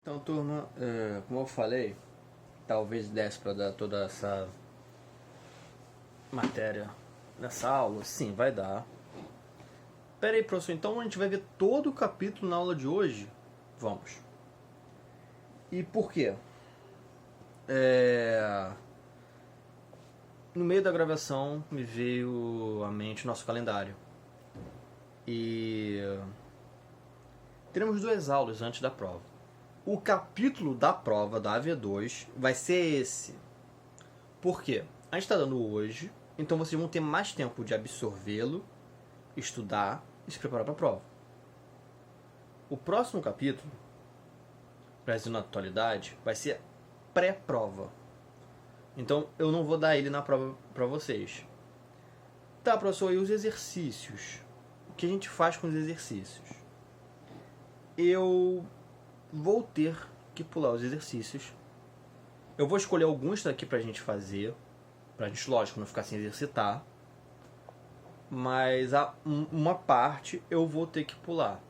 Então, turma, como eu falei, talvez desse para dar toda essa matéria nessa aula. Sim, vai dar. Pera aí, professor, então a gente vai ver todo o capítulo na aula de hoje? Vamos. E por quê? No meio da gravação me veio à mente o nosso calendário. E teremos 2 aulas antes da prova. O capítulo da prova da AV2 vai ser esse. Por quê? A gente está dando hoje, então vocês vão ter mais tempo de absorvê-lo, estudar e se preparar para a prova. O próximo capítulo, Brasil na atualidade, vai ser pré-prova. Então eu não vou dar ele na prova para vocês. Tá, professor, e os exercícios? O que a gente faz com os exercícios? Eu vou ter que pular os exercícios. Eu vou escolher alguns daqui pra gente fazer, pra gente, lógico, não ficar sem exercitar. Mas uma parte eu vou ter que pular.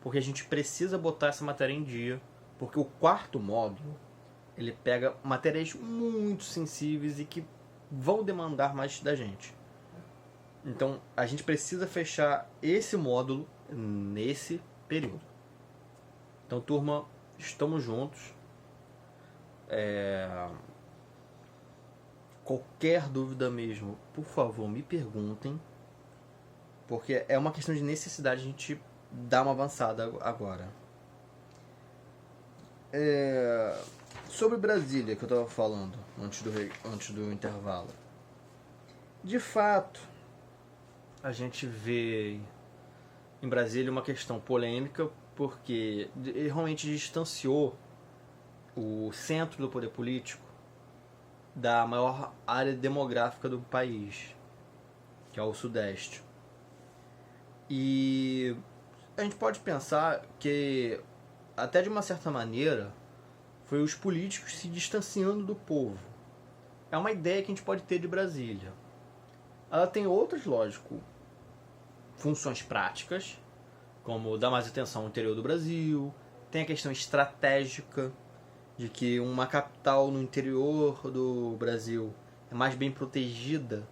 Porque a gente precisa botar essa matéria em dia. Porque o quarto módulo, ele pega matérias muito sensíveis e que vão demandar mais da gente. Então, a gente precisa fechar esse módulo nesse período. Então, turma, estamos juntos. Qualquer dúvida mesmo, por favor, me perguntem. Porque é uma questão de necessidade a gente dar uma avançada agora. Sobre Brasília, que eu estava falando antes do intervalo. De fato, a gente vê em Brasília uma questão polêmica, porque ele realmente distanciou o centro do poder político da maior área demográfica do país, que é o Sudeste. E a gente pode pensar que, até de uma certa maneira, foi os políticos se distanciando do povo. É uma ideia que a gente pode ter de Brasília. Ela tem outras, lógico, funções práticas, como dar mais atenção ao interior do Brasil. Tem a questão estratégica de que uma capital no interior do Brasil é mais bem protegida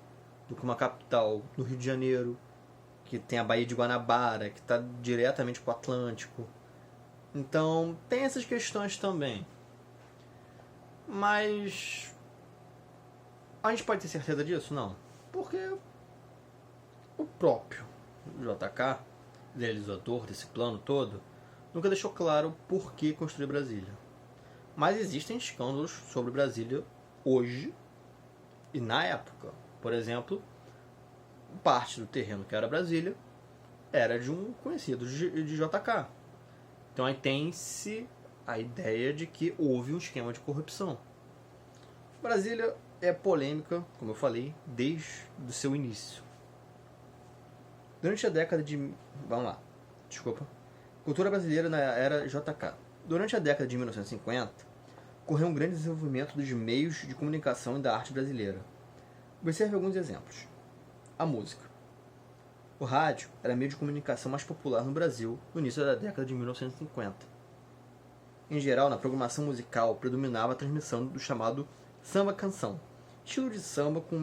do que uma capital no Rio de Janeiro, que tem a Baía de Guanabara, que está diretamente para o Atlântico. Então, tem essas questões também. Mas a gente pode ter certeza disso? Não. Porque o próprio JK, idealizador desse plano todo, nunca deixou claro por que construir Brasília. Mas existem escândalos sobre Brasília hoje e na época. Por exemplo, parte do terreno que era Brasília era de um conhecido de JK. Então aí tem-se a ideia de que houve um esquema de corrupção. Brasília é polêmica, como eu falei, desde o seu início. Durante a década de... Cultura brasileira na era JK. Durante a década de 1950, ocorreu um grande desenvolvimento dos meios de comunicação e da arte brasileira. Observe alguns exemplos. A música. O rádio era meio de comunicação mais popular no Brasil no início da década de 1950. Em geral, na programação musical predominava a transmissão do chamado samba-canção, estilo de samba com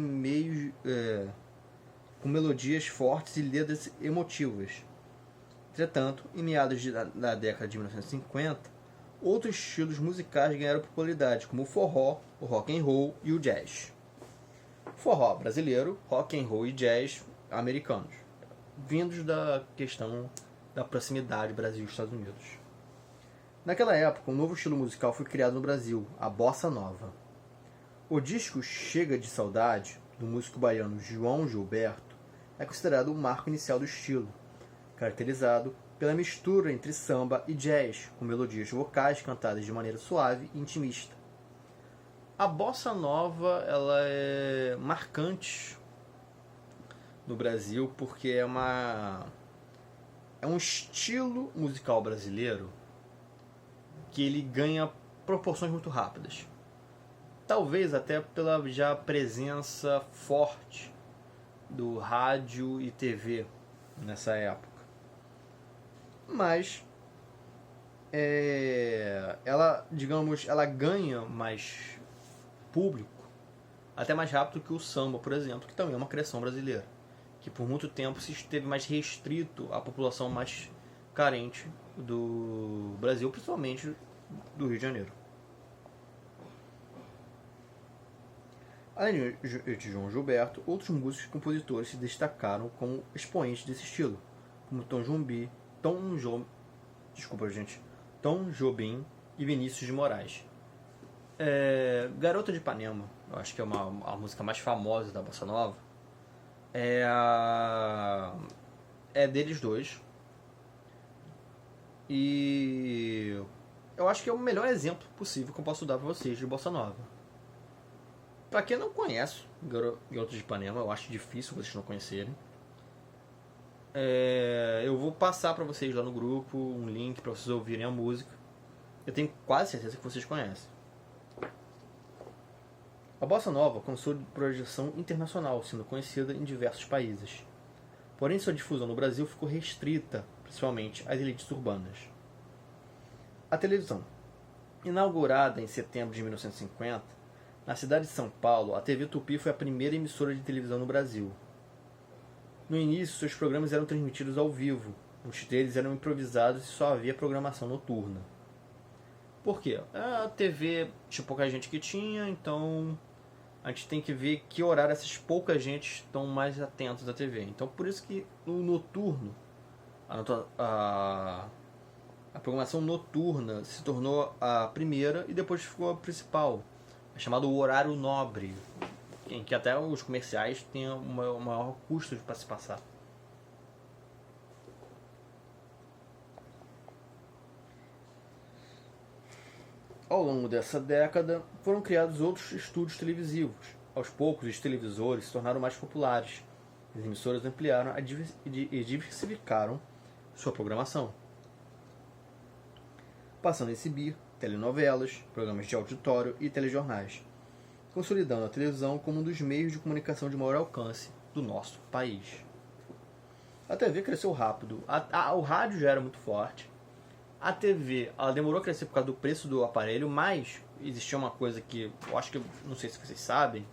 com melodias fortes e letras emotivas. Entretanto, em meados da década de 1950, outros estilos musicais ganharam popularidade, como o forró, o rock and roll e o jazz. Forró brasileiro, rock and roll e jazz americanos, vindos da questão da proximidade Brasil e Estados Unidos. Naquela época, um novo estilo musical foi criado no Brasil, a bossa nova. O disco Chega de Saudade, do músico baiano João Gilberto, é considerado o marco inicial do estilo, caracterizado pela mistura entre samba e jazz, com melodias vocais cantadas de maneira suave e intimista. A bossa nova ela é marcante no Brasil porque é um estilo musical brasileiro que ele ganha proporções muito rápidas. Talvez até pela já presença forte do rádio e TV nessa época. Mas ela, digamos, ela ganha mais público até mais rápido que o samba, por exemplo, que também é uma criação brasileira, que por muito tempo se esteve mais restrito à população mais carente do Brasil, principalmente do Rio de Janeiro. Além de João Gilberto, outros músicos e compositores se destacaram como expoentes desse estilo, como Tom Jobim e Vinícius de Moraes. Garota de Ipanema, eu acho que é a música mais famosa da Bossa Nova, é deles dois. E eu acho que é o melhor exemplo possível que eu posso dar para vocês de Bossa Nova. Pra quem não conhece Garota de Ipanema, eu acho difícil vocês não conhecerem. Eu vou passar pra vocês lá no grupo um link pra vocês ouvirem a música. Eu tenho quase certeza que vocês conhecem. A Bossa Nova começou de projeção internacional, sendo conhecida em diversos países. Porém, sua difusão no Brasil ficou restrita, principalmente às elites urbanas. A televisão. Inaugurada em setembro de 1950, na cidade de São Paulo, a TV Tupi foi a primeira emissora de televisão no Brasil. No início, seus programas eram transmitidos ao vivo. Muitos deles eram improvisados e só havia programação noturna. Por quê? A TV tinha pouca gente que tinha, então a gente tem que ver que horário essas poucas gente estão mais atentos à TV. Então, por isso que no noturno, a programação noturna se tornou a primeira e depois ficou a principal. É chamado horário nobre, em que até os comerciais têm um maior custo para se passar. Ao longo dessa década, foram criados outros estúdios televisivos. Aos poucos, os televisores se tornaram mais populares. As emissoras ampliaram e diversificaram sua programação, passando a exibir telenovelas, programas de auditório e telejornais, consolidando a televisão como um dos meios de comunicação de maior alcance do nosso país. A TV cresceu rápido, o rádio já era muito forte, a TV ela demorou a crescer por causa do preço do aparelho, mas existia uma coisa que eu acho que, não sei se vocês sabem,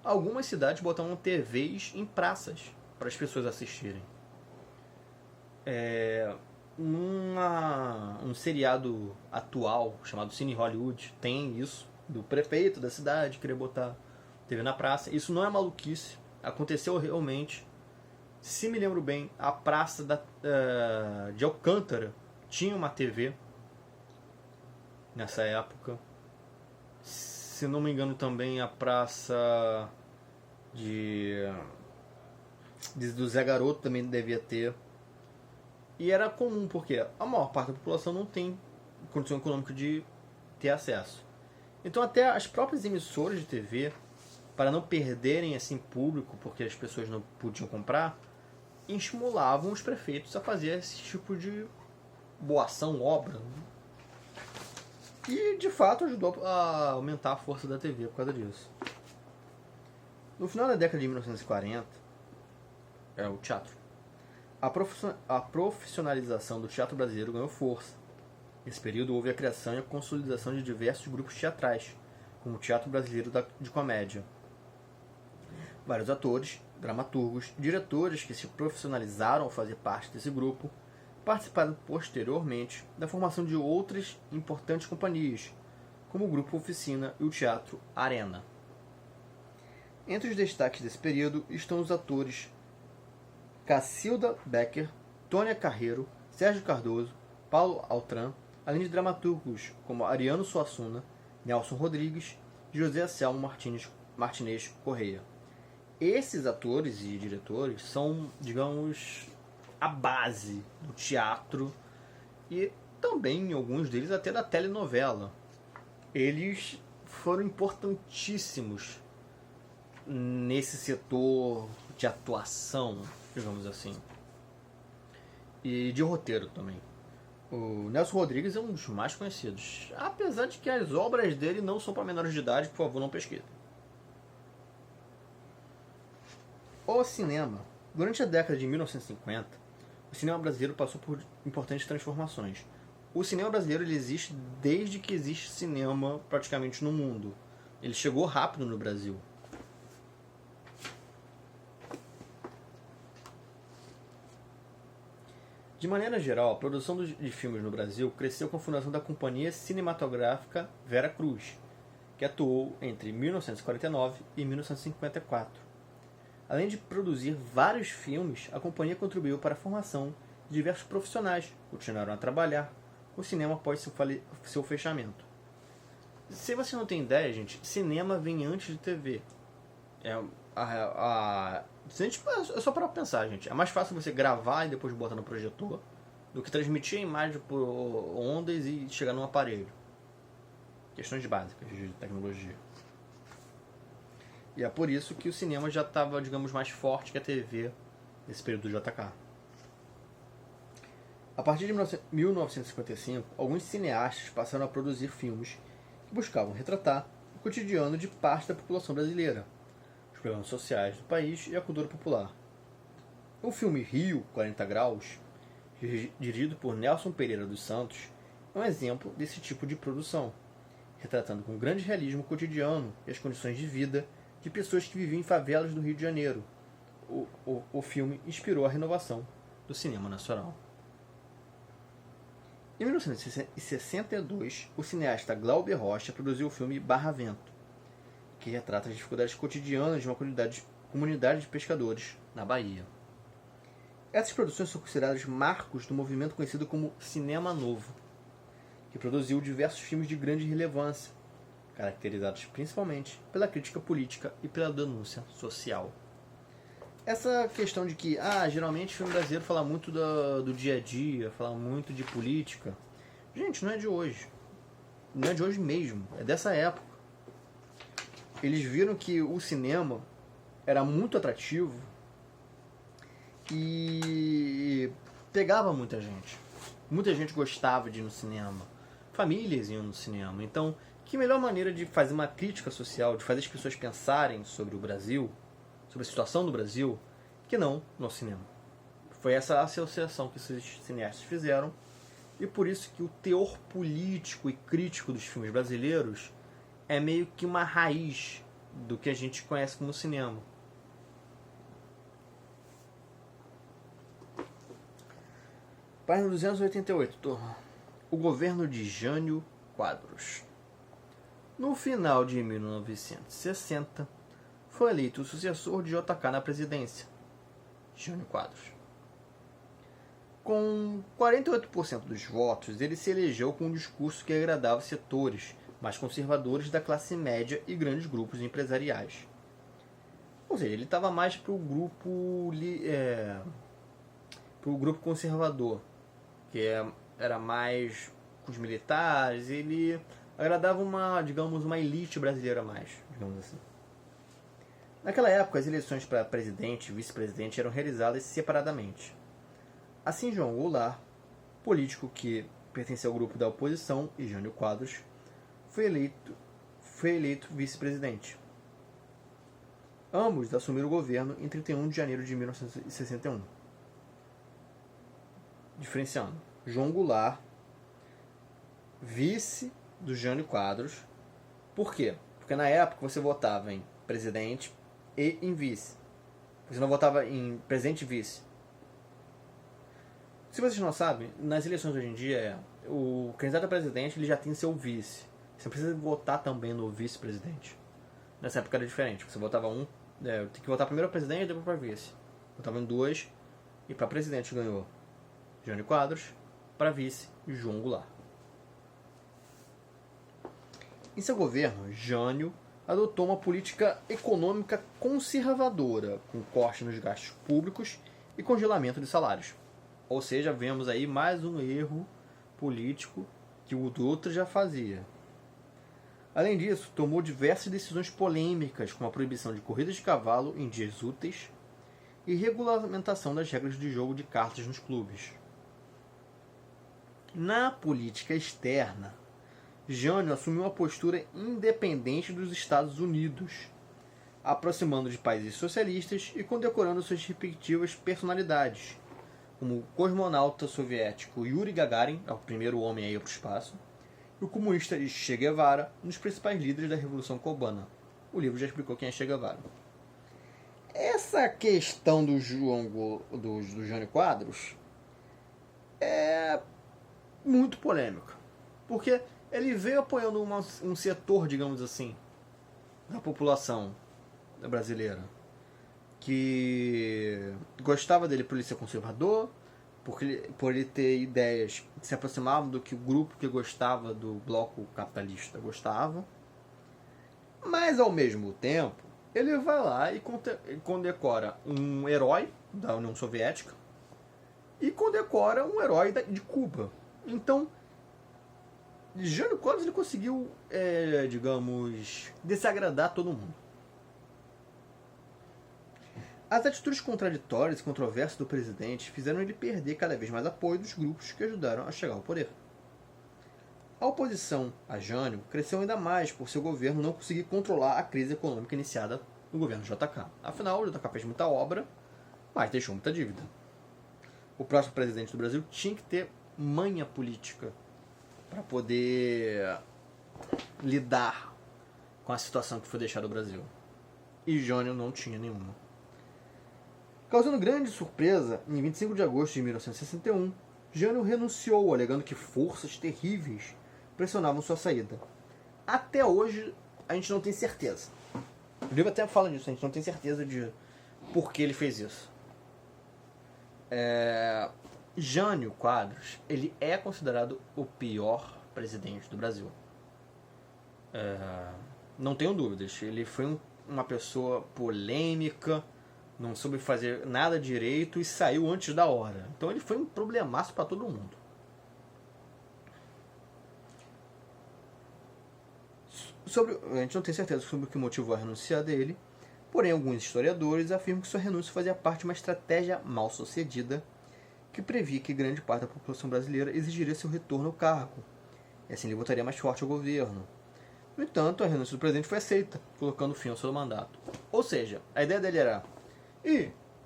algumas cidades botavam TVs em praças para as pessoas assistirem. Um seriado atual chamado Cine Hollywood tem isso, do prefeito da cidade querer botar TV na praça. Isso não é maluquice, aconteceu realmente. Se me lembro bem, a praça de Alcântara tinha uma TV nessa época. Se não me engano, também a praça do Zé Garoto também devia ter. E era comum, porque a maior parte da população não tem condição econômica de ter acesso. Então até as próprias emissoras de TV, para não perderem assim público, porque as pessoas não podiam comprar, estimulavam os prefeitos a fazer esse tipo de boa ação, obra. E de fato ajudou a aumentar a força da TV por causa disso. No final da década de 1940, o teatro. A profissionalização do teatro brasileiro ganhou força. Nesse período houve a criação e a consolidação de diversos grupos teatrais, como o Teatro Brasileiro de Comédia. Vários atores, dramaturgos, diretores que se profissionalizaram ao fazer parte desse grupo participaram posteriormente da formação de outras importantes companhias, como o Grupo Oficina e o Teatro Arena. Entre os destaques desse período estão os atores Cacilda Becker, Tônia Carreiro, Sérgio Cardoso, Paulo Altran, além de dramaturgos como Ariano Suassuna, Nelson Rodrigues e José Anselmo Martinez Correia. Esses atores e diretores são, digamos, a base do teatro e também alguns deles até da telenovela. Eles foram importantíssimos nesse setor de atuação, digamos assim, e de roteiro também. O Nelson Rodrigues é um dos mais conhecidos, apesar de que as obras dele não são para menores de idade, por favor, não pesquisem. O cinema. Durante a década de 1950, o cinema brasileiro passou por importantes transformações. o cinema brasileiro ele existe desde que existe cinema praticamente no mundo. Ele chegou rápido no Brasil. De maneira geral, a produção de filmes no Brasil cresceu com a fundação da Companhia Cinematográfica Vera Cruz, que atuou entre 1949 e 1954. Além de produzir vários filmes, a companhia contribuiu para a formação de diversos profissionais que continuaram a trabalhar com o cinema após seu fechamento. Se você não tem ideia, gente, cinema vem antes de TV. É só para pensar, gente. É mais fácil você gravar e depois botar no projetor do que transmitir a imagem por ondas e chegar num aparelho. Questões básicas de tecnologia. E é por isso que o cinema já estava, digamos, mais forte que a TV nesse período do JK. A partir de 1955, alguns cineastas passaram a produzir filmes que buscavam retratar o cotidiano de parte da população brasileira, os problemas sociais do país e a cultura popular. O filme Rio, 40 Graus, dirigido por Nelson Pereira dos Santos, é um exemplo desse tipo de produção, retratando com grande realismo o cotidiano e as condições de vida de pessoas que viviam em favelas do Rio de Janeiro. O filme inspirou a renovação do cinema nacional. Em 1962, o cineasta Glauber Rocha produziu o filme Barra Vento, que retrata as dificuldades cotidianas de uma comunidade de pescadores na Bahia. Essas produções são consideradas marcos do movimento conhecido como Cinema Novo, que produziu diversos filmes de grande relevância, caracterizados principalmente pela crítica política e pela denúncia social. Essa questão de que, geralmente o filme brasileiro fala muito do dia a dia, fala muito de política. Gente, não é de hoje. Não é de hoje mesmo, é dessa época. Eles viram que o cinema era muito atrativo e pegava muita gente. Muita gente gostava de ir no cinema. Famílias iam no cinema. Então, que melhor maneira de fazer uma crítica social, de fazer as pessoas pensarem sobre o Brasil, sobre a situação do Brasil, que não no cinema. Foi essa associação que esses cineastas fizeram, e por isso que o teor político e crítico dos filmes brasileiros é meio que uma raiz do que a gente conhece como cinema. Página 288, turma. O governo de Jânio Quadros. No final de 1960, foi eleito o sucessor de JK na presidência, Jânio Quadros. Com 48% dos votos, ele se elegeu com um discurso que agradava setores mais conservadores da classe média e grandes grupos empresariais. Ou seja, ele estava mais para o grupo conservador, que era mais com os militares. Ele agradava uma elite brasileira mais, digamos assim. Naquela época, as eleições para presidente e vice-presidente eram realizadas separadamente. Assim, João Goulart, político que pertencia ao grupo da oposição, e Jânio Quadros, foi eleito vice-presidente. Ambos assumiram o governo em 31 de janeiro de 1961. Diferenciando, João Goulart, vice do Jânio Quadros. Por quê? Porque na época você votava em presidente e em vice. Você não votava em presidente e vice. Se vocês não sabem, nas eleições hoje em dia, o candidato a presidente ele já tem seu vice. Você precisa votar também no vice-presidente. Nessa época era diferente. Você votava tem que votar primeiro para presidente e depois para vice. Votava em dois, e para presidente ganhou Jânio Quadros, para vice João Goulart. Em seu governo, Jânio adotou uma política econômica conservadora, com corte nos gastos públicos e congelamento de salários. Ou seja, vemos aí mais um erro político que o Dutra já fazia. Além disso, tomou diversas decisões polêmicas, como a proibição de corridas de cavalo em dias úteis e regulamentação das regras de jogo de cartas nos clubes. Na política externa, Jânio assumiu uma postura independente dos Estados Unidos, aproximando de países socialistas e condecorando suas respectivas personalidades, como o cosmonauta soviético Yuri Gagarin, é o primeiro homem a ir para o espaço, e o comunista Che Guevara, um dos principais líderes da Revolução Cubana. O livro já explicou quem é Che Guevara. Essa questão do Jânio Quadros é muito polêmica, porque ele veio apoiando um setor, digamos assim, da população brasileira que gostava dele por ele ser conservador, por ele ter ideias que se aproximavam do que o grupo que gostava do bloco capitalista gostava, mas ao mesmo tempo ele vai lá e condecora um herói da União Soviética e condecora um herói de Cuba. Então, Jânio Quadros ele conseguiu, digamos, desagradar todo mundo. As atitudes contraditórias e controversas do presidente fizeram ele perder cada vez mais apoio dos grupos que ajudaram a chegar ao poder. A oposição a Jânio cresceu ainda mais por seu governo não conseguir controlar a crise econômica iniciada no governo JK. Afinal, o JK fez muita obra, mas deixou muita dívida. O próximo presidente do Brasil tinha que ter manha política para poder lidar com a situação que foi deixada no Brasil. E Jânio não tinha nenhuma. Causando grande surpresa, em 25 de agosto de 1961, Jânio renunciou, alegando que forças terríveis pressionavam sua saída. Até hoje, a gente não tem certeza. O livro até fala disso, a gente não tem certeza de por que ele fez isso. Jânio Quadros, ele é considerado o pior presidente do Brasil. Não tenho dúvidas. Ele foi uma pessoa polêmica, não soube fazer nada direito e saiu antes da hora. Então ele foi um problemaço para todo mundo. A gente não tem certeza sobre o que motivou a renunciar dele, porém alguns historiadores afirmam que sua renúncia fazia parte de uma estratégia mal sucedida que previa que grande parte da população brasileira exigiria seu retorno ao cargo, e assim ele votaria mais forte ao governo. No entanto, a renúncia do presidente foi aceita, colocando fim ao seu mandato. Ou seja, a ideia dele era: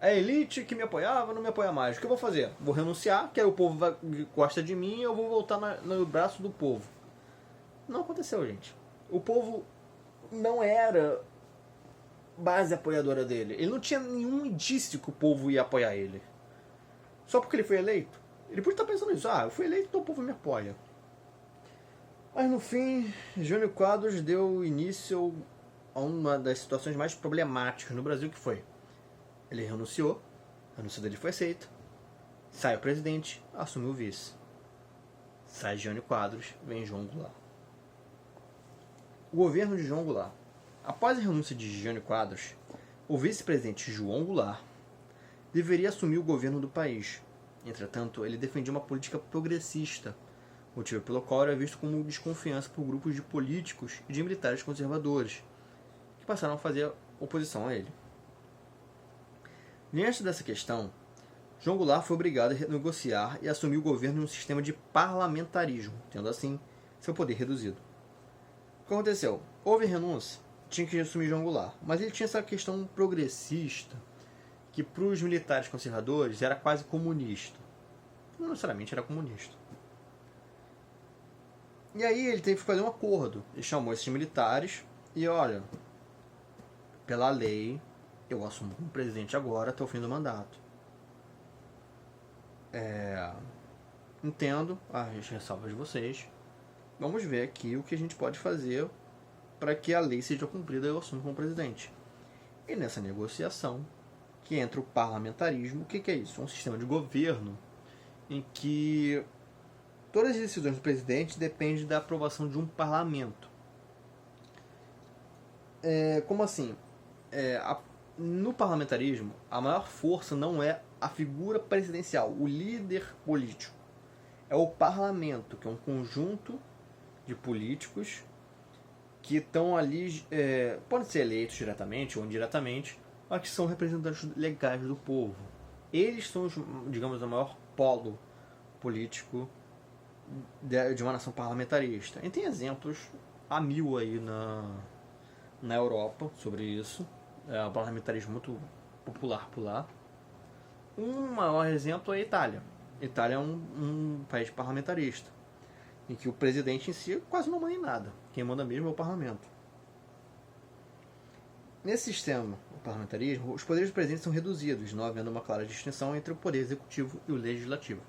a elite que me apoiava não me apoia mais, o que eu vou fazer? Vou renunciar, que aí o povo gosta de mim e eu vou voltar no braço do povo. Não aconteceu, gente. O povo não era base apoiadora dele. Ele não tinha nenhum indício que o povo ia apoiar ele. Só porque ele foi eleito. Ele podia estar pensando nisso. Eu fui eleito, então o povo me apoia. Mas no fim, Jânio Quadros deu início a uma das situações mais problemáticas no Brasil, que foi: ele renunciou, a renúncia dele foi aceita, sai o presidente, assume o vice. Sai Jânio Quadros, vem João Goulart. O governo de João Goulart. Após a renúncia de Jânio Quadros, o vice-presidente João Goulart deveria assumir o governo do país. Entretanto, ele defendia uma política progressista, motivo pelo qual era visto como desconfiança por grupos de políticos e de militares conservadores, que passaram a fazer oposição a ele. Diante dessa questão, João Goulart foi obrigado a renegociar e assumir o governo em um sistema de parlamentarismo, tendo assim seu poder reduzido. O que aconteceu? Houve renúncia, tinha que assumir João Goulart, mas ele tinha essa questão progressista, que para os militares conservadores era quase comunista. Não necessariamente era comunista. E aí ele teve que fazer um acordo. Ele chamou esses militares e: olha, pela lei, eu assumo como presidente agora até o fim do mandato. Entendo as ressalvas de vocês. Vamos ver aqui o que a gente pode fazer para que a lei seja cumprida e eu assumo como presidente. E nessa negociação, que entra o parlamentarismo. O que é isso? É um sistema de governo em que todas as decisões do presidente dependem da aprovação de um parlamento. Como assim? No parlamentarismo, a maior força não é a figura presidencial, o líder político. É o parlamento, que é um conjunto de políticos que estão ali, podem ser eleitos diretamente ou indiretamente, mas que são representantes legais do povo. Eles são, digamos, o maior polo político de uma nação parlamentarista. E tem exemplos a mil aí na Europa sobre isso. É um parlamentarismo muito popular por lá. Um maior exemplo é a Itália. A Itália é um país parlamentarista, em que o presidente em si quase não manda em nada. Quem manda mesmo é o parlamento. Nesse sistema, o parlamentarismo, os poderes do presidente são reduzidos, não havendo uma clara distinção entre o poder executivo e o legislativo.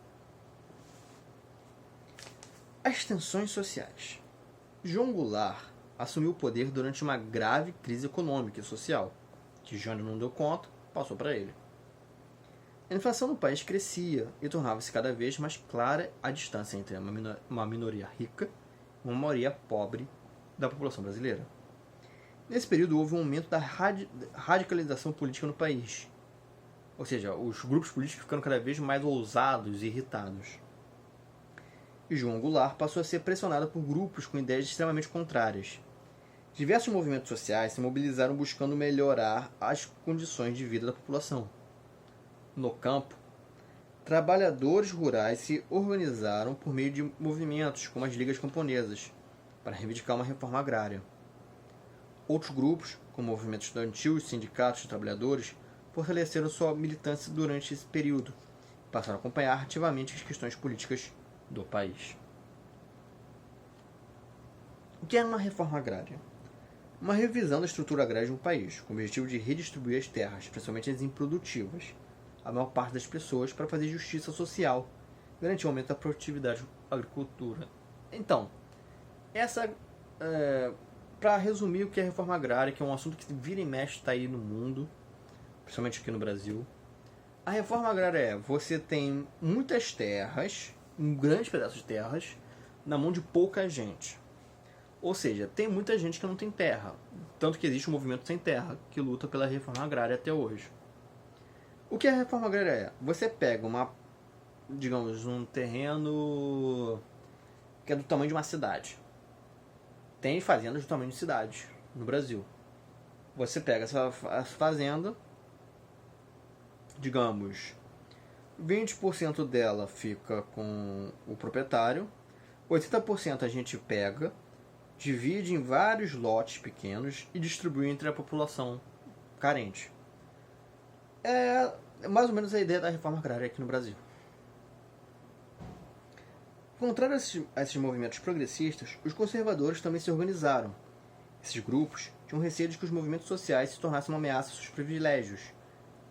As tensões sociais. João Goulart assumiu o poder durante uma grave crise econômica e social, que Jânio não deu conta, passou para ele. A inflação no país crescia e tornava-se cada vez mais clara a distância entre uma minoria rica e uma maioria pobre da população brasileira. Nesse período houve um aumento da radicalização política no país. Ou seja, os grupos políticos ficaram cada vez mais ousados e irritados. E João Goulart passou a ser pressionado por grupos com ideias extremamente contrárias. Diversos movimentos sociais se mobilizaram buscando melhorar as condições de vida da população. No campo, trabalhadores rurais se organizaram por meio de movimentos como as ligas camponesas, para reivindicar uma reforma agrária. Outros grupos, como o movimento estudantil e sindicatos de trabalhadores, fortaleceram sua militância durante esse período e passaram a acompanhar ativamente as questões políticas do país. O que é uma reforma agrária? Uma revisão da estrutura agrária de um país, com o objetivo de redistribuir as terras, principalmente as improdutivas, a maior parte das pessoas, para fazer justiça social, garantir o aumento da produtividade da agricultura. Então, para resumir o que é a reforma agrária, que é um assunto que vira e mexe está aí no mundo, principalmente aqui no Brasil. A reforma agrária é: você tem muitas terras, um grande pedaço de terras, na mão de pouca gente. Ou seja, tem muita gente que não tem terra. Tanto que existe um movimento sem terra, que luta pela reforma agrária até hoje. O que a reforma agrária é? Você pega um terreno que é do tamanho de uma cidade. Tem fazendas do tamanho de cidades no Brasil. Você pega essa fazenda, digamos, 20% dela fica com o proprietário, 80% a gente pega, divide em vários lotes pequenos e distribui entre a população carente. É mais ou menos a ideia da reforma agrária aqui no Brasil. Contrário a esses movimentos progressistas, os conservadores também se organizaram. Esses grupos tinham receio de que os movimentos sociais se tornassem uma ameaça aos seus privilégios.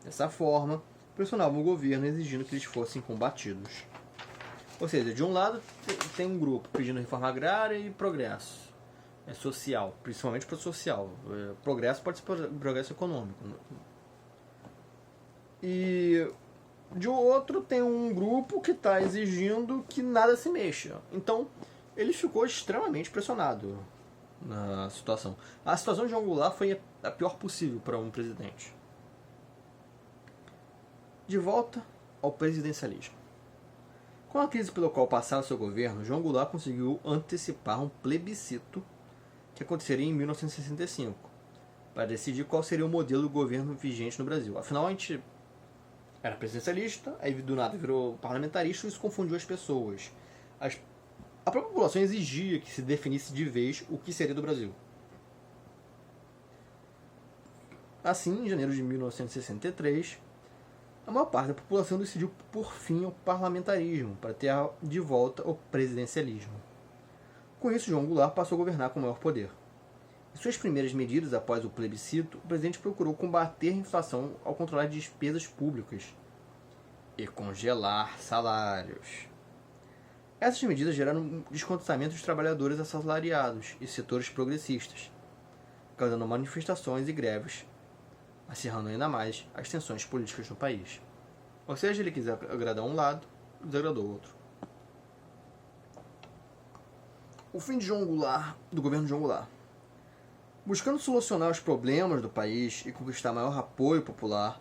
Dessa forma, pressionavam o governo exigindo que eles fossem combatidos. Ou seja, de um lado tem um grupo pedindo reforma agrária e progresso. É social, principalmente para o social. Progresso pode ser progresso econômico. E de outro tem um grupo que está exigindo que nada se mexa. Então ele ficou extremamente pressionado na situação. A situação de João Goulart foi a pior possível para um presidente. De volta ao presidencialismo. Com a crise pela qual passava seu governo, João Goulart conseguiu antecipar um plebiscito que aconteceria em 1965, para decidir qual seria o modelo do governo vigente no Brasil. Afinal, a gente era presidencialista, aí do nada virou parlamentarista e isso confundiu as pessoas. A própria população exigia que se definisse de vez o que seria do Brasil. Assim, em janeiro de 1963, a maior parte da população decidiu por fim o parlamentarismo, para ter de volta o presidencialismo. Com isso, João Goulart passou a governar com maior poder. Em suas primeiras medidas após o plebiscito, o presidente procurou combater a inflação ao controlar despesas públicas e congelar salários. Essas medidas geraram um descontentamento dos trabalhadores assalariados e setores progressistas, causando manifestações e greves, acirrando ainda mais as tensões políticas no país. Ou seja, ele quis agradar um lado e desagradou o outro. O fim de João Goulart, do governo de João Goulart. Buscando solucionar os problemas do país e conquistar maior apoio popular,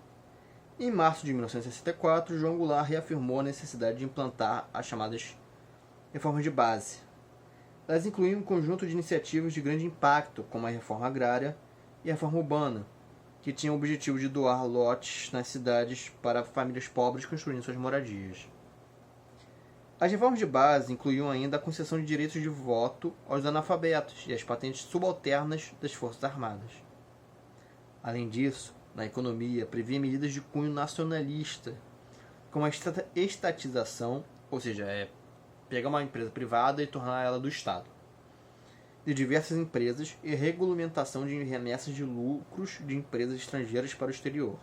em março de 1964, João Goulart reafirmou a necessidade de implantar as chamadas reformas de base. Elas incluíam um conjunto de iniciativas de grande impacto, como a reforma agrária e a reforma urbana, que tinham o objetivo de doar lotes nas cidades para famílias pobres construindo suas moradias. As reformas de base incluíam ainda a concessão de direitos de voto aos analfabetos e as patentes subalternas das Forças Armadas. Além disso, na economia, previa medidas de cunho nacionalista com a estatização, ou seja, pegar uma empresa privada e tornar ela do Estado, de diversas empresas e regulamentação de remessas de lucros de empresas estrangeiras para o exterior.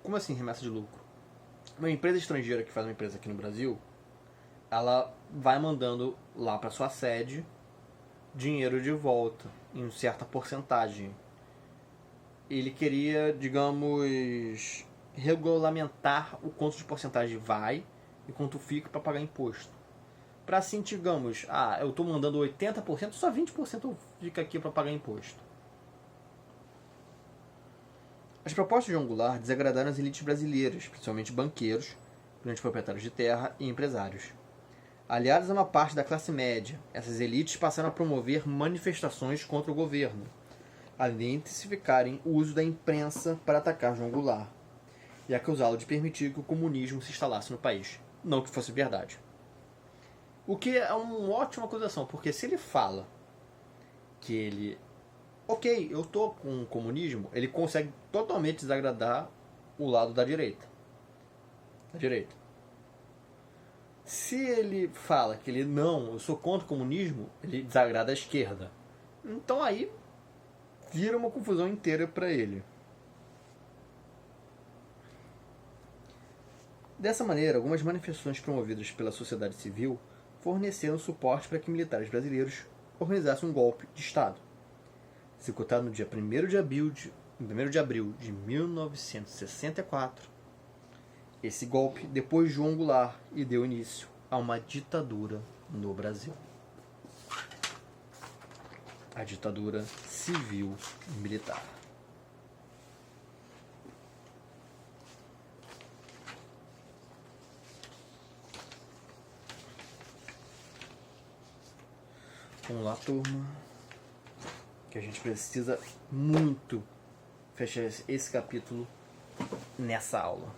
Como assim remessa de lucro? Uma empresa estrangeira que faz uma empresa aqui no Brasil, ela vai mandando lá para sua sede dinheiro de volta, em certa porcentagem. Ele queria, digamos, regulamentar o quanto de porcentagem vai e quanto fica para pagar imposto. Para assim, digamos, eu estou mandando 80%, só 20% fica aqui para pagar imposto. As propostas de João Goulart desagradaram as elites brasileiras, principalmente banqueiros, grandes proprietários de terra e empresários. Aliados a uma parte da classe média, essas elites passaram a promover manifestações contra o governo, além de intensificarem o uso da imprensa para atacar João Goulart e acusá-lo de permitir que o comunismo se instalasse no país. Não que fosse verdade. O que é uma ótima acusação, porque se ele fala que ele... Ok, eu tô com o comunismo, ele consegue totalmente desagradar o lado da direita. Se ele fala que ele eu sou contra o comunismo, ele desagrada a esquerda. Então aí vira uma confusão inteira para ele. Dessa maneira, algumas manifestações promovidas pela sociedade civil forneceram suporte para que militares brasileiros organizassem um golpe de Estado. Executado no dia 1º de abril de 1964, esse golpe depois de João Goulart e deu início a uma ditadura no Brasil. A ditadura civil e militar. Vamos lá, turma, que a gente precisa muito fechar esse capítulo nessa aula.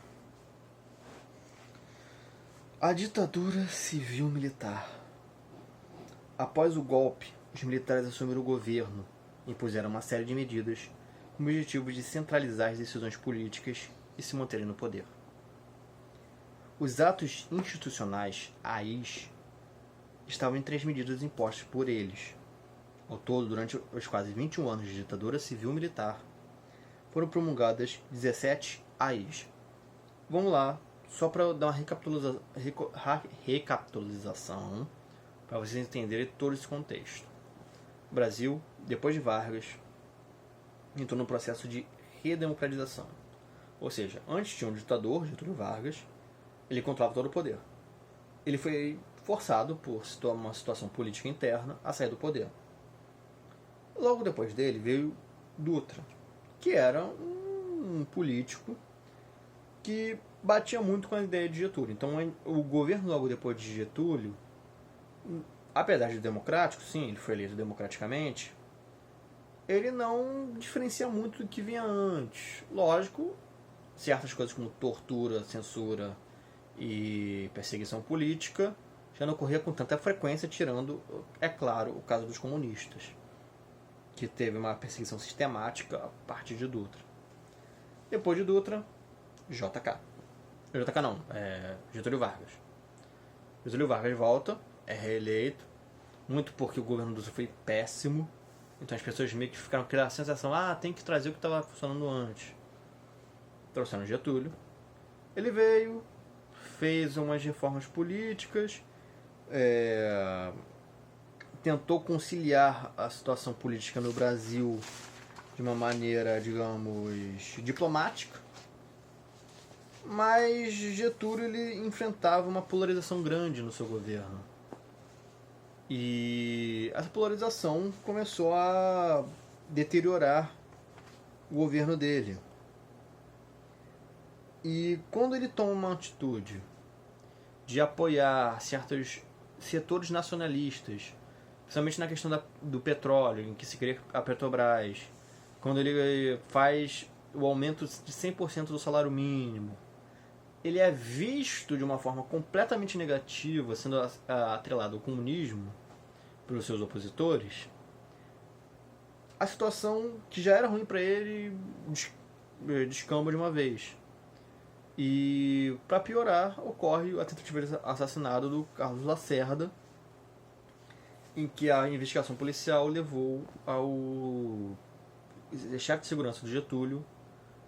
A ditadura civil-militar. Após o golpe, os militares assumiram o governo e impuseram uma série de medidas com o objetivo de centralizar as decisões políticas e se manterem no poder. Os atos institucionais, AIs, estavam entre as medidas impostas por eles. Ao todo, durante os quase 21 anos de ditadura civil-militar, foram promulgadas 17 AIs. Vamos lá, só para dar uma recapitalização, para vocês entenderem todo esse contexto. O Brasil, depois de Vargas, entrou no processo de redemocratização. Ou seja, antes tinha um ditador, Getúlio Vargas, ele controlava todo o poder. Ele foi forçado, por uma situação política interna, a sair do poder. Logo depois dele veio Dutra, que era um político que batia muito com a ideia de Getúlio. Então o governo logo depois de Getúlio, apesar de democrático, sim, ele foi eleito democraticamente, ele não diferencia muito do que vinha antes. Lógico, certas coisas como tortura, censura e perseguição política já não ocorria com tanta frequência, tirando, é claro, o caso dos comunistas, que teve uma perseguição sistemática a partir de Dutra. Depois de Dutra, Getúlio Vargas. Getúlio Vargas volta, é reeleito, muito porque o governo Dutra foi péssimo, então as pessoas meio que ficaram com aquela sensação, tem que trazer o que estava funcionando antes. Trouxeram Getúlio. Ele veio, fez umas reformas políticas, tentou conciliar a situação política no Brasil de uma maneira, digamos, diplomática, mas Getúlio ele enfrentava uma polarização grande no seu governo. E essa polarização começou a deteriorar o governo dele. E quando ele toma uma atitude de apoiar certos setores nacionalistas, principalmente na questão do petróleo, em que se cria a Petrobras, quando ele faz o aumento de 100% do salário mínimo, ele é visto de uma forma completamente negativa, sendo atrelado ao comunismo pelos seus opositores. A situação que já era ruim para ele descamba de uma vez. E, para piorar, ocorre a tentativa de assassinato do Carlos Lacerda, em que a investigação policial levou ao chefe de segurança do Getúlio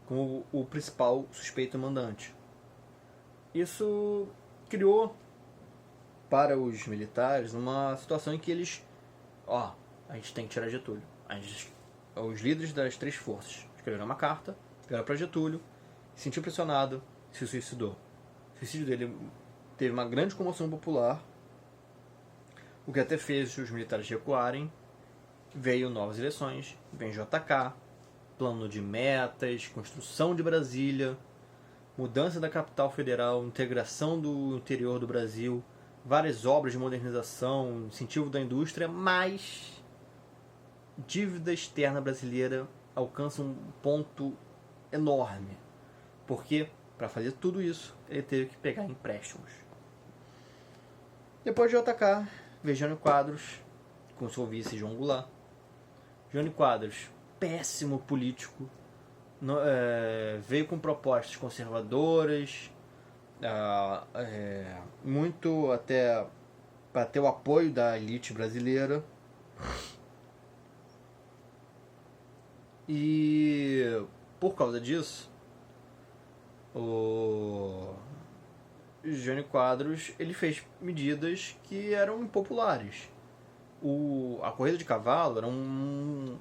como o principal suspeito mandante. Isso criou para os militares uma situação em que eles, a gente tem que tirar Getúlio. Os líderes das três forças escreveram uma carta, pegaram para Getúlio, se sentiu pressionado, se suicidou. O suicídio dele teve uma grande comoção popular, o que até fez os militares recuarem. Veio novas eleições, vem JK, plano de metas, construção de Brasília, mudança da capital federal, integração do interior do Brasil, várias obras de modernização, incentivo da indústria, mas dívida externa brasileira alcança um ponto enorme. Porque, para fazer tudo isso, ele teve que pegar empréstimos. Depois de JK, veio Jânio Quadros, com seu vice João Goulart. Jânio Quadros, péssimo político, veio com propostas conservadoras, muito até para ter o apoio da elite brasileira. E por causa disso, o Jânio Quadros ele fez medidas que eram impopulares. A corrida de cavalo era um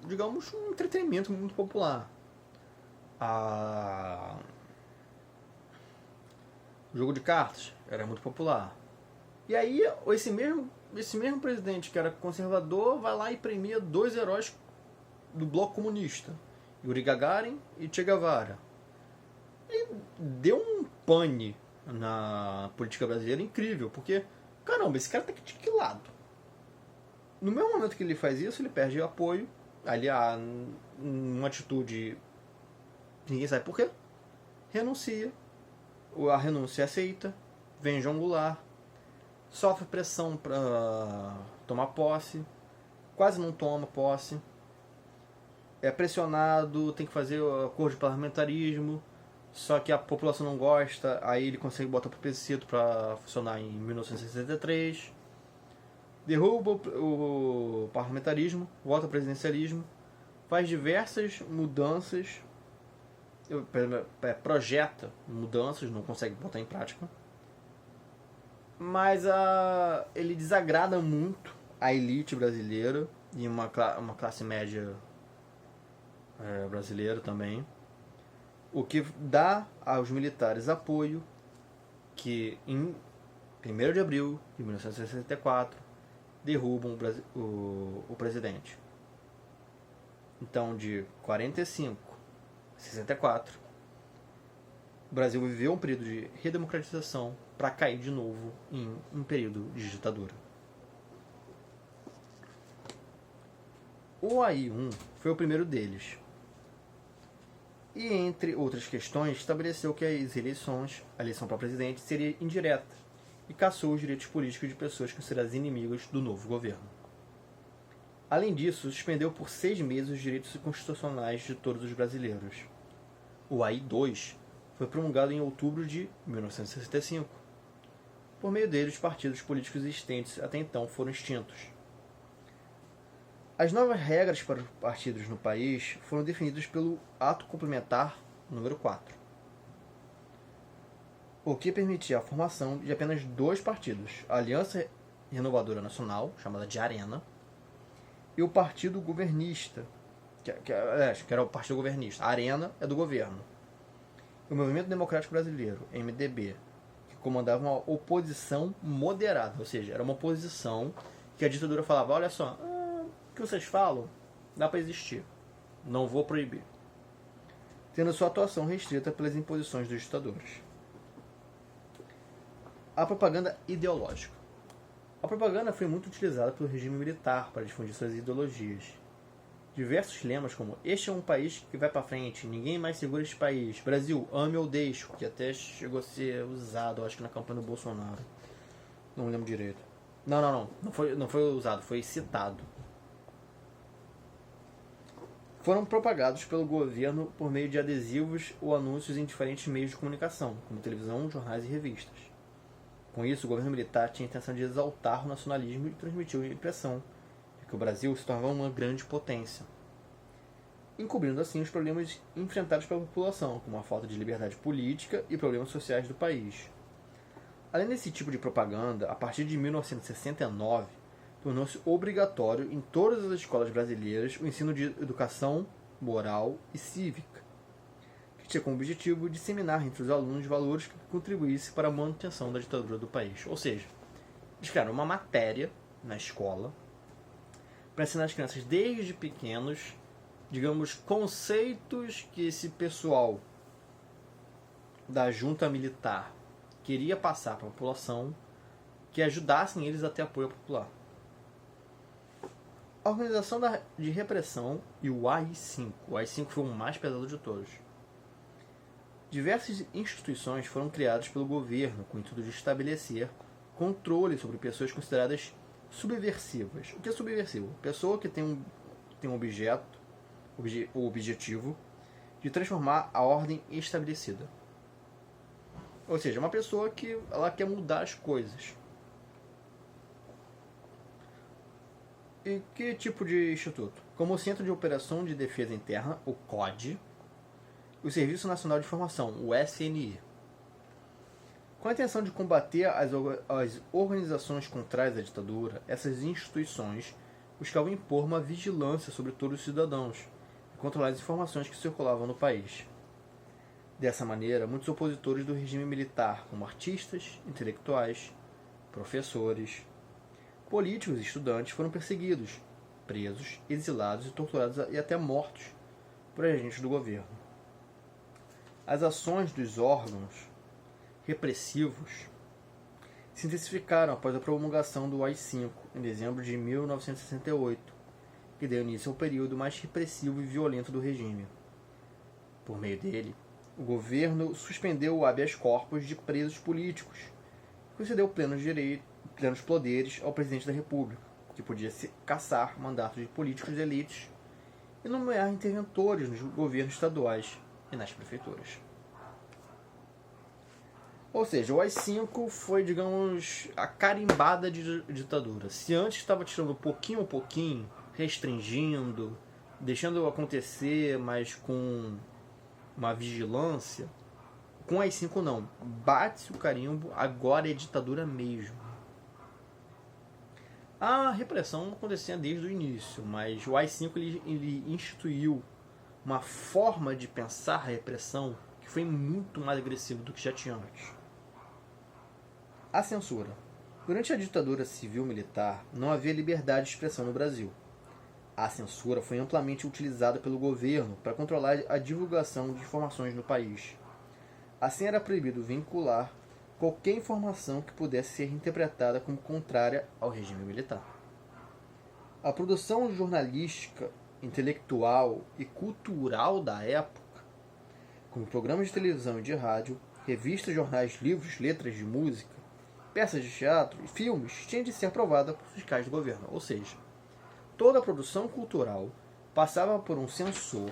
entretenimento muito popular. O jogo de cartas era muito popular. E aí esse mesmo presidente que era conservador vai lá e premia dois heróis do bloco comunista, Yuri Gagarin e Che Guevara. E deu um pane na política brasileira incrível, porque, caramba, esse cara tá de que lado? No mesmo momento que ele faz isso, ele perde apoio. Ali há uma atitude, ninguém sabe por quê, renuncia. A renúncia é aceita, vem João Goulart, sofre pressão para tomar posse, quase não toma posse, é pressionado, tem que fazer acordo de parlamentarismo, só que a população não gosta, aí ele consegue botar o plebiscito para funcionar em 1963, derruba o parlamentarismo, volta ao presidencialismo, faz diversas mudanças, projeta mudanças, não consegue botar em prática, mas ele desagrada muito a elite brasileira e uma classe média brasileira também, o que dá aos militares apoio que em 1º de abril de 1964 derrubam o presidente. Então, de 45 a 64, o Brasil viveu um período de redemocratização para cair de novo em um período de ditadura. O AI-1 foi o primeiro deles. E, entre outras questões, estabeleceu que a eleição para presidente seria indireta e cassou os direitos políticos de pessoas consideradas inimigas do novo governo. Além disso, suspendeu por 6 meses os direitos constitucionais de todos os brasileiros. O AI-2 foi promulgado em outubro de 1965. Por meio dele, os partidos políticos existentes até então foram extintos. As novas regras para os partidos no país foram definidas pelo Ato Complementar número 4, o que permitia a formação de apenas 2 partidos, a Aliança Renovadora Nacional, chamada de Arena, e o Partido Governista, que era o Partido Governista. A Arena é do governo. E o Movimento Democrático Brasileiro, MDB, que comandava uma oposição moderada, ou seja, era uma oposição que a ditadura falava, olha só, o que vocês falam dá para existir, não vou proibir, tendo sua atuação restrita pelas imposições dos ditadores. A propaganda ideológica. A propaganda foi muito utilizada pelo regime militar para difundir suas ideologias. Diversos lemas como "Este é um país que vai para frente, ninguém mais segura este país", "Brasil, ame ou deixe", que até chegou a ser usado, acho que na campanha do Bolsonaro. Não lembro direito. Não foi usado, foi citado. foram propagados pelo governo por meio de adesivos ou anúncios em diferentes meios de comunicação, como televisão, jornais e revistas. Com isso, o governo militar tinha a intenção de exaltar o nacionalismo e transmitiu a impressão de que o Brasil se tornava uma grande potência, encobrindo assim os problemas enfrentados pela população, como a falta de liberdade política e problemas sociais do país. Além desse tipo de propaganda, a partir de 1969, tornou-se obrigatório em todas as escolas brasileiras o ensino de educação moral e cívica, que tinha como objetivo disseminar entre os alunos valores que contribuíssem para a manutenção da ditadura do país. Ou seja, eles criaram uma matéria na escola para ensinar as crianças desde pequenos, digamos, conceitos que esse pessoal da junta militar queria passar para a população, que ajudassem eles a ter apoio popular. A Organização de Repressão e o AI-5. O AI-5 foi o mais pesado de todos. Diversas instituições foram criadas pelo governo com o intuito de estabelecer controle sobre pessoas consideradas subversivas. O que é subversivo? Pessoa que tem um o objetivo de transformar a ordem estabelecida. Ou seja, uma pessoa que ela quer mudar as coisas. E que tipo de instituto? Como o Centro de Operação de Defesa Interna, o COD, o Serviço Nacional de Informação, o SNI. Com a intenção de combater as organizações contrárias à ditadura, essas instituições buscavam impor uma vigilância sobre todos os cidadãos e controlar as informações que circulavam no país. Dessa maneira, muitos opositores do regime militar, como artistas, intelectuais, professores, políticos e estudantes, foram perseguidos, presos, exilados e torturados e até mortos por agentes do governo. As ações dos órgãos repressivos se intensificaram após a promulgação do AI-5 em dezembro de 1968, que deu início ao período mais repressivo e violento do regime. Por meio dele, o governo suspendeu o habeas corpus de presos políticos e concedeu plenos poderes ao presidente da República, que podia cassar mandatos de políticos de elites e nomear interventores nos governos estaduais e nas prefeituras. Ou seja, o AI-5 foi, digamos, a carimbada de ditadura. Se antes estava tirando pouquinho a pouquinho, restringindo, deixando acontecer, mas com uma vigilância, com o AI-5 não. Bate-se o carimbo, agora é ditadura mesmo. A repressão acontecia desde o início, mas o AI-5 ele instituiu uma forma de pensar a repressão que foi muito mais agressiva do que já tinha antes. A censura. Durante a ditadura civil-militar, não havia liberdade de expressão no Brasil. A censura foi amplamente utilizada pelo governo para controlar a divulgação de informações no país. Assim era proibido vincular qualquer informação que pudesse ser interpretada como contrária ao regime militar. A produção jornalística, intelectual e cultural da época, como programas de televisão e de rádio, revistas, jornais, livros, letras de música, peças de teatro e filmes, tinha de ser aprovada por fiscais do governo. Ou seja, toda a produção cultural passava por um censor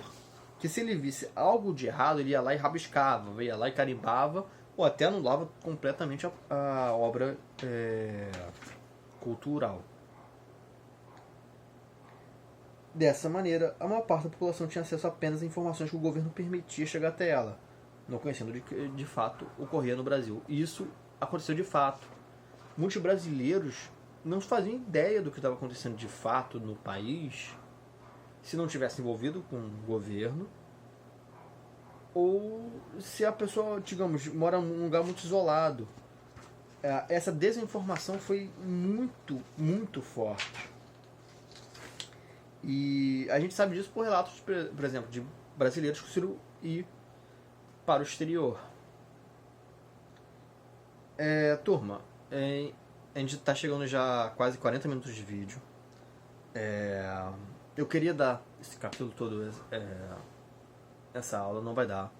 que, se ele visse algo de errado, ele ia lá e rabiscava, ia lá e carimbava, ou até anulava completamente a obra cultural. Dessa maneira, a maior parte da população tinha acesso apenas a informações que o governo permitia chegar até ela, não conhecendo de fato o que ocorria no Brasil. E isso aconteceu de fato. Muitos brasileiros não faziam ideia do que estava acontecendo de fato no país se não tivesse envolvido com o governo, ou se a pessoa, digamos, mora num lugar muito isolado. Essa desinformação foi muito, muito forte. E a gente sabe disso por relatos, por exemplo, de brasileiros que conseguiram ir para o exterior. Turma, a gente está chegando já a quase 40 minutos de vídeo. Eu queria dar esse capítulo todo, essa aula não vai dar.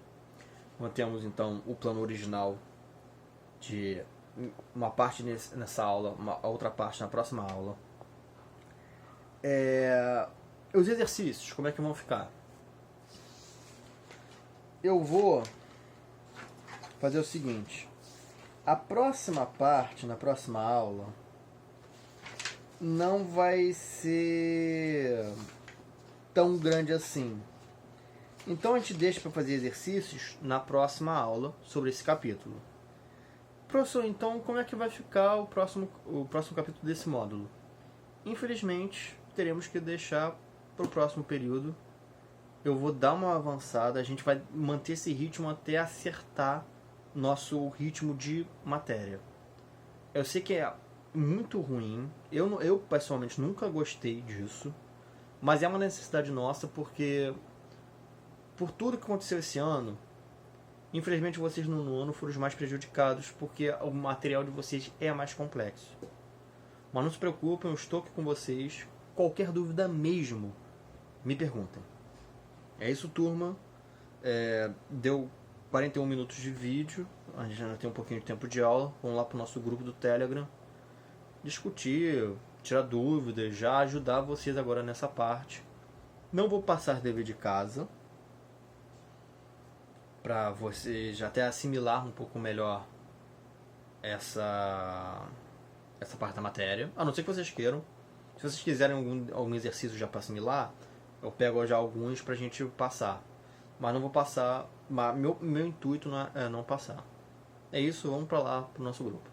Mantemos então o plano original de uma parte nessa aula, a outra parte na próxima aula. Os exercícios, como é que vão ficar? eu vou fazer o seguinte. A próxima parte, na próxima aula, não vai ser tão grande assim. Então a gente deixa para fazer exercícios na próxima aula sobre esse capítulo. Professor, então como é que vai ficar o próximo capítulo desse módulo? Infelizmente, teremos que deixar para o próximo período. Eu vou dar uma avançada, a gente vai manter esse ritmo até acertar nosso ritmo de matéria. Eu sei que é muito ruim, eu pessoalmente nunca gostei disso, mas é uma necessidade nossa porque, por tudo que aconteceu esse ano, infelizmente vocês no nono ano foram os mais prejudicados porque o material de vocês é mais complexo. Mas não se preocupem, eu estou aqui com vocês. Qualquer dúvida mesmo, me perguntem. É isso, turma. Deu 41 minutos de vídeo. A gente ainda tem um pouquinho de tempo de aula. Vamos lá para o nosso grupo do Telegram. Discutir, tirar dúvidas, já ajudar vocês agora nessa parte. Não vou passar dever de casa, para vocês até assimilar um pouco melhor essa parte da matéria, a não ser que vocês queiram. Se vocês quiserem algum exercício já para assimilar, eu pego já alguns pra gente passar. Mas não vou passar, meu intuito não é não passar. É isso, vamos pra lá, pro nosso grupo.